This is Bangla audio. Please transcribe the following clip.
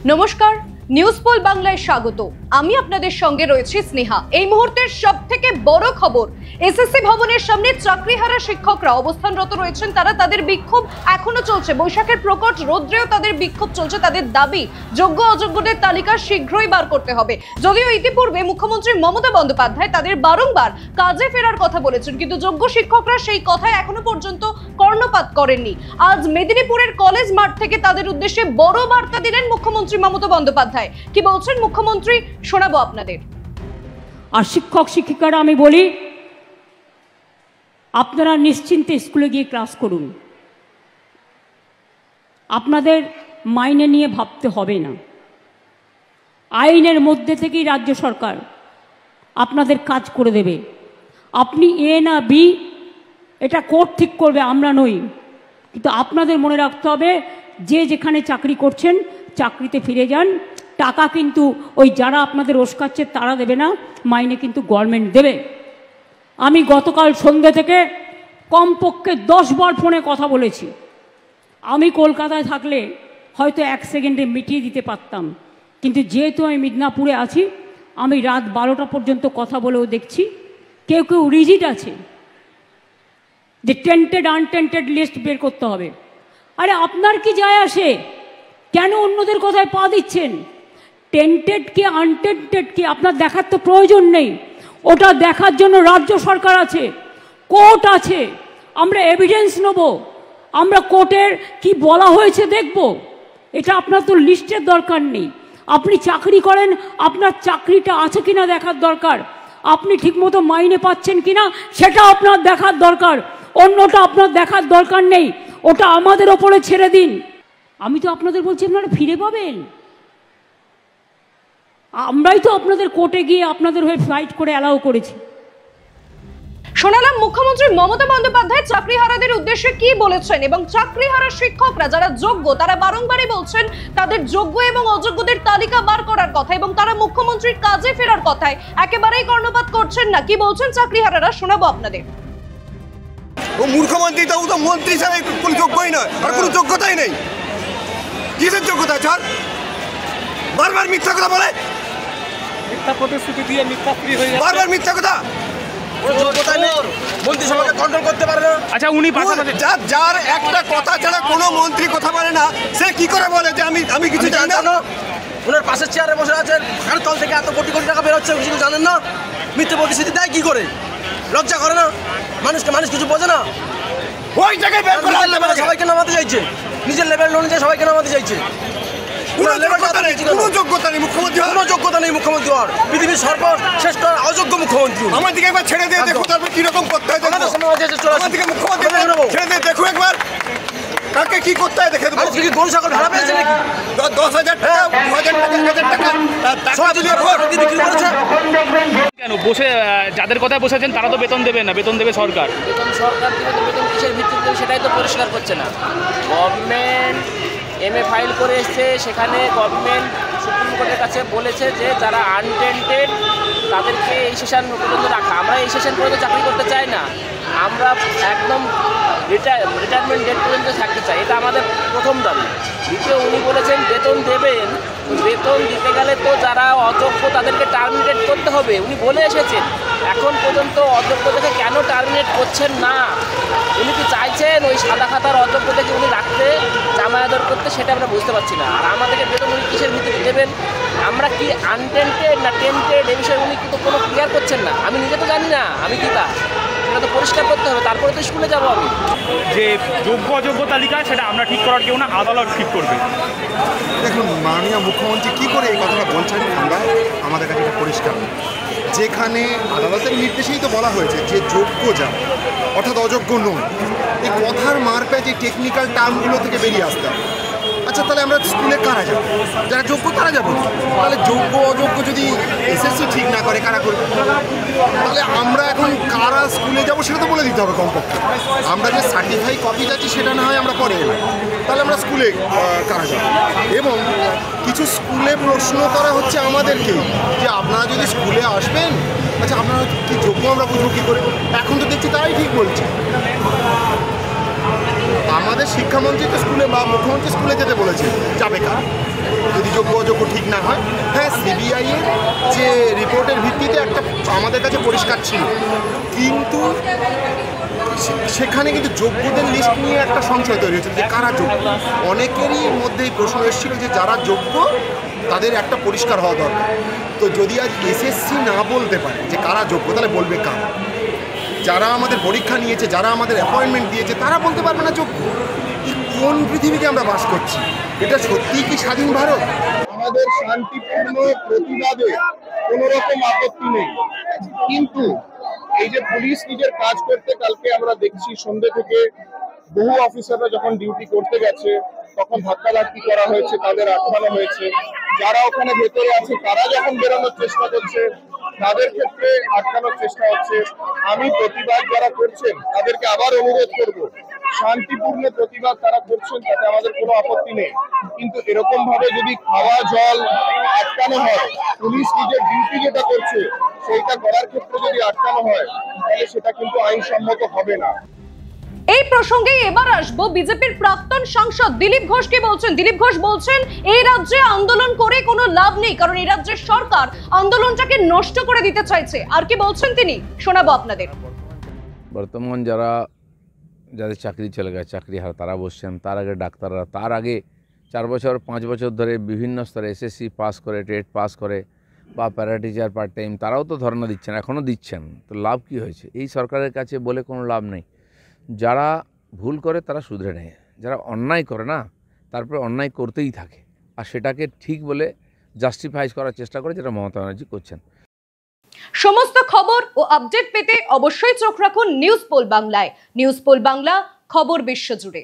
নমস্কার, নিউজ পোল বাংলায় স্বাগত। আমি আপনাদের সঙ্গে রয়েছি স্নেহা। এই মুহূর্তের সবথেকে বড় খবর, এসএসসি ভবনের সামনে চাকরিহারা শিক্ষকরা অবস্থানরত রয়েছেন। তাদের বিক্ষোভ এখনো চলছে। বৈশাখের প্রকট রৌদ্রেও তাদের বিক্ষোভ চলছে। তাদের দাবি যোগ্য অযোগ্যদের তালিকা শীঘ্রই বার করতে হবে। যদিও ইতিপূর্বে মুখ্যমন্ত্রী মমতা বন্দ্যোপাধ্যায় তাদের বারংবার কাজে ফেরার কথা বলেছেন, কিন্তু যোগ্য শিক্ষকরা সেই কথায় এখনো পর্যন্ত কর্ণপাত করেননি। আজ মেদিনীপুরের কলেজ মাঠ থেকে তাদের উদ্দেশ্যে বড় বার্তা দিলেন মুখ্যমন্ত্রী মমতা বন্দ্যোপাধ্যায়। কি বলছেন মুখ্যমন্ত্রী শোনাবো আপনাদের। আর শিক্ষক শিক্ষিকারা আমি বলি, আপনারা নিশ্চিন্তে স্কুলে গিয়ে ক্লাস করুন। আপনাদের মাইনে নিয়ে ভাবতে হবে না। আইনের মধ্যে থেকেই রাজ্য সরকার আপনাদের কাজ করে দেবে। আপনি এ না বি এটা কোর্ট ঠিক করবে, আমরা নই। কিন্তু আপনাদের মনে রাখতে হবে, যে যেখানে চাকরি করছেন চাকরিতে ফিরে যান। টাকা কিন্তু ওই যারা আপনাদের ওস্কাচ্ছে তারা দেবে না, মাইনে কিন্তু গভর্নমেন্ট দেবে। আমি গতকাল সন্ধ্যে থেকে কমপক্ষে 10 বার ফোনে কথা বলেছি। আমি কলকাতায় থাকলে হয়তো 1 সেকেন্ডে মিটিয়ে দিতে পারতাম, কিন্তু যেহেতু আমি মিদনাপুরে আছি, আমি রাত 12টা পর্যন্ত কথা বলেও দেখছি কেউ কেউ রিজিড আছে যে টেন্টেড আনটেন্টেড লিস্ট বের করতে হবে। আরে আপনার কি যায় আসে? কেন অন্যদের কথায় পা দিচ্ছেন? টেন্টেড কি আনটেন্টেড কি আপনার দেখার তো প্রয়োজন নেই। ওটা দেখার জন্য রাজ্য সরকার আছে, কোর্ট আছে। আমরা এভিডেন্স নেব, আমরা কোর্টের কি বলা হয়েছে দেখব। এটা আপনার তো লিস্টের দরকার নেই। আপনি চাকরি করেন, আপনার চাকরিটা আছে কিনা দেখার দরকার। আপনি ঠিকমতো মাইনে পাচ্ছেন কিনা সেটা আপনার দেখার দরকার। অন্যটা আপনার দেখার দরকার নেই, ওটা আমাদের ওপরে ছেড়ে দিন। আমি তো আপনাদের বলছি আপনারা ফিরে পাবেন। আমরাই তো আপনাদের কোর্টে গিয়ে আপনাদের হয়ে ফাইট করে অ্যালাউ করেছি। শোনালাম মুখ্যমন্ত্রী মমতা বন্দ্যোপাধ্যায় চাকরিহারাদের উদ্দেশ্যে কি বলেছেন, এবং চাকরিহারা শিক্ষকরা যারা যোগ্য তারা বারংবারই বলছেন তাদের যোগ্য এবং অযোগ্যদের তালিকা বার করার কথা, এবং তারা মুখ্যমন্ত্রীর কাজে ফেরার কথায় একেবারেই কর্ণপাত করছেন না। কি বলছেন চাকরিহারারা শোনাবো আপনাদের। ও মুখ্যমন্ত্রী তো মন্ত্রী ছাড়া কোনো যোগ্যই নয়, আর কোনো যোগ্যতাই নেই। কিসের যোগ্যতা স্যার? বারবার মিথ্যা কথা বলে, মিথ্যা প্রতিশ্রুতি দিয়ে মিথ্যা ফ্রি হয়ে যাচ্ছে। বারবার মিথ্যা কথা। মন্ত্রিসভাকে কন্ট্রোল করতে পারে না। আচ্ছা, উনি পাশাপাশি যার একটা কথা ছাড়া কোনো মন্ত্রী কথা বলে না, সে কি করে বলে যে আমি কিছু জানি না? ওনার পাশের চেয়ারে বসে আছেন, তল থেকে এত কোটি কোটি টাকা বেরোচ্ছে, কিছু জানেন না? মিথ্যে প্রতিশ্রুতি দেয় কি করে? লজ্জা করে না? মানুষ কিছু বোঝে না? ওই জায়গায় বের করে সবাইকে নামাতে চাইছে, নিজের লেভেল অনুযায়ী সবাইকে নামাতে চাইছে। কোনো যোগ্যতা নেই মুখ্যমন্ত্রী, কোনো যোগ্যতা নেই মুখ্যমন্ত্রী হওয়ার। পৃথিবীর সর্বশ্রেষ্ঠ অযোগ্য মুখ্যমন্ত্রী। আমার দিকে একবার ছেড়ে দিয়ে দেখো, তারপর কিরকম করতে হয়। আমার দিকে মুখ্যমন্ত্রী ছেড়ে দিয়ে দেখো একবার, কাকে কি করতে হয় দেখে দেবো। কি গরু ছাগল ভাড়া পেয়েছে নাকি? 10,000 টাকা, 2,000 টাকা, 1,000 টাকা বিক্রি করেছে। কেন বসে যাদের কথায় বসেছেন তারা তো বেতন দেবে না, বেতন দেবে সরকার। বেতন সরকার থেকে তো বেতন কিসের ভিত্তিতে দেবে সেটাই তো পরিষ্কার করছে না। গভর্নমেন্ট MA ফাইল করে এসছে, সেখানে গভর্নমেন্ট সুপ্রিম কোর্টের কাছে বলেছে যে যারা আনটেন্টেড তাদেরকে এই সেশন পর্যন্ত রাখা। আমরা এই সেশন পর্যন্ত চাকরি করতে চাই না, আমরা একদম রিটায়ারমেন্ট ডেট পর্যন্ত থাকতে চাই। এটা আমাদের প্রথম দাবি। দ্বিতীয়, উনি বলেছেন বেতন দেবেন। বেতন দিতে গেলে তো যারা অযোগ্য তাদেরকে টার্মিনেট করতে হবে, উনি বলে এসেছেন। এখন পর্যন্ত অযোগ্যদেরকে কেন টার্মিনেট করছেন না? উনি কি চাইছেন ওই সাদা খাতার অযোগ্যদেরকে উনি রাখতে, জামায়াদর করতে, সেটা আমরা বুঝতে পারছি না। আর আমাদেরকে বেতন উনি কিসের ভিত্তিতে দেবেন? আমরা কি আনটেন্টেড না টেন্টেড এ বিষয়ে উনি কিন্তু কোনো ক্লিয়ার করছেন না। আমি নিজে তো জানি না আমি কি তা, সেটা তো পরিষ্কার করতে হবে, তারপরে তো স্কুলে যাবো। আমি যে যোগ্য অযোগ্য তালিকা সেটা আমরা ঠিক করার কেউ না, আদালত ঠিক করবে। দেখুন, মাননীয় মুখ্যমন্ত্রী কী করে এই কথাটা বলছেন আমাদের কাছে এটা পরিষ্কার। যেখানে আদালতের নির্দেশেই তো বলা হয়েছে যে যোগ্য যা, অর্থাৎ অযোগ্য নয়। এই কথার মারপ্যাচ এই টেকনিক্যাল টার্মগুলো থেকে বেরিয়ে আসতে হবে। আচ্ছা, তাহলে আমরা স্কুলে কারা যাবো? যারা যোগ্য তারা যাবো। তাহলে যোগ্য অযোগ্য যদি এসএসসি ঠিক না করে কারা করবে? তাহলে আমরা এখন কারা স্কুলে যাবো সেটা তো বলে দিতে হবে কমপক্ষে। আমরা যে সার্টিফাই কপি যাচ্ছি সেটা না হয় আমরা পরে এলাম, তাহলে আমরা স্কুলে কারা যাবো? এবং কিছু স্কুলে প্রশ্ন করা হচ্ছে আমাদেরকেই যে আপনারা যদি স্কুলে আসবেন, আচ্ছা আপনারা কি যোগ্য আমরা বুঝবো কী করে? এখন তো দেখছি তারাই ঠিক বলছে। আমাদের আমাদের শিক্ষামন্ত্রী তো স্কুলে বা মুখ্যমন্ত্রী স্কুলে যেতে বলেছে, যাবে কার যদি যোগ্য অযোগ্য ঠিক না হয়। হ্যাঁ, সিবিআই এর যে রিপোর্টের ভিত্তিতে একটা আমাদের কাছে পরিষ্কার ছিল, কিন্তু সেখানে কিন্তু যোগ্যদের লিস্ট নিয়ে একটা সংশয় তৈরি হয়েছে যে কারা যোগ্য। অনেকেরই মধ্যেই প্রশ্ন এসেছিল যে যারা যোগ্য তাদের একটা পরিষ্কার হওয়া দরকার। তো যদি আজ এসএসসি না বলতে পারে যে কারা যোগ্য, তাহলে বলবে কারা? যারা আমাদের পরীক্ষা নিয়েছে, যারা আমাদের অ্যাপয়েন্টমেন্ট দিয়েছে, তারা বলতে পারবে না যোগ্য? কোন পৃথিবীতে আমরা বাস করছি? এটা সত্যিই কি স্বাধীন ভারত? আমাদের শান্তিপূর্ণ প্রতিবাদে কোনো রকম আপত্তি নেই, কিন্তু এই যে পুলিশ নিজের কাজ করতে, কালকে আমরা দেখছি সন্ধ্যে থেকে বহু অফিসাররা যখন ডিউটি করতে গেছে তখন ধাক্কাধাক্কি করা হয়েছে, তাদের আটকানো হয়েছে। যারা ওখানে ভেতরে আছে তারা যখন বেরোনোর চেষ্টা করছে তাদের ক্ষেত্রে আটকানোর চেষ্টা হচ্ছে। আমি প্রতিবাদ যারা করছেন তাদেরকে আবার অনুরোধ করব, শান্তিপূর্ণ প্রতিবাদ তারা করছেন তাতে আমাদের কোনো আপত্তি নেই, কিন্তু এরকম ভাবে যদি খাওয়া জল আটকানো হয়, পুলিশ নিজের ডিউটি যেটা করছে সেইটা করার ক্ষেত্রে যদি আটকানো হয়, তাহলে সেটা কিন্তু আইনসম্মত হবে না। এই প্রসঙ্গে এবার আসবো বিজেপির প্রাক্তন সাংসদ দিলীপ ঘোষ কি বলছেন। দিলীপ ঘোষ বলছেন এই রাজ্যে আন্দোলন করে কোনো লাভ নেই, কারণ এই রাজ্যের সরকার আন্দোলনটাকে নষ্ট করে দিতে চাইছে। আর কি বলছেন তিনি, শোনাবো আপনাদের। বর্তমান যাদের চাকরি চলে গেছে, চাকরি হার, তারা বসছেন। তার আগে ডাক্তাররা, তার আগে 4 বছর 5 বছর ধরে বিভিন্ন স্তরে এসএসসি পাস করে, টেট পাস করে বা প্যারা টিচার পার্ট টাইম, তারাও তো ধর্ণা দিচ্ছেন, এখনও দিচ্ছেন। তো লাভ কি হয়েছে? এই সরকারের কাছে বলে কোনো লাভ নেই। যারা ভুল করে তারা শুধরে নেয়, যারা অন্যায় করে না তারপরে অন্যায় করতেই থাকে, আর সেটাকে ঠিক বলে জাস্টিফাই করার চেষ্টা করে, যেটা মমতা ব্যানার্জি করছেন। সমস্ত খবর ও আপডেট পেতে অবশ্যই চোখ রাখুন নিউজ পোল বাংলায়। নিউজ পোল বাংলা, খবর বিশ্বজুড়ে।